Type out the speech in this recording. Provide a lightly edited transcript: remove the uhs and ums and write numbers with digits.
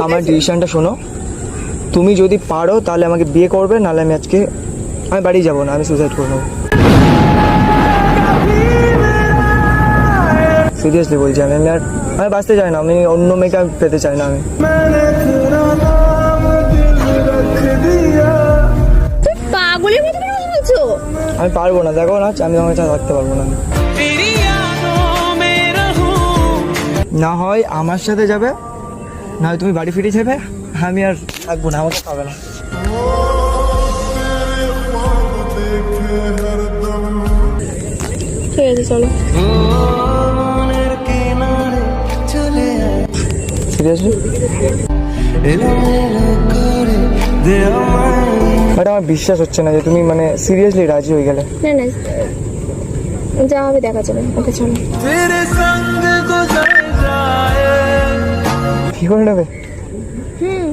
আমার ডিসিশনটা শোনো, তুমি যদি পারো তাহলে আমাকে বিয়ে করবে, নাহলে আমি বাড়ি যাবো না, আমি সুসাইড করবো। সিরিয়াসলি বলছি, আমি বাঁচতে চাই না, আমি অন্য মেয়েকে পেতে চাই না। পাগলের মতো কেন বলছো? আমি পারবো না, দেখো না, আমি তোমার কাছে থাকতে পারবো না। না হয় আমার সাথে যাবে, না হয় তুমি বাড়ি ফিরে যাবে, আমি আর থাকবো না, আমাকে পাবে না। ঠিক আছে চলো। সিরিয়াসলি বাট আমার বিশ্বাস হচ্ছে না যে তুমি সিরিয়াসলি রাজি হয়ে গেলে। না না, যা হবে দেখা যাবে। ওকে চলো। কি করে নেবে? হুম।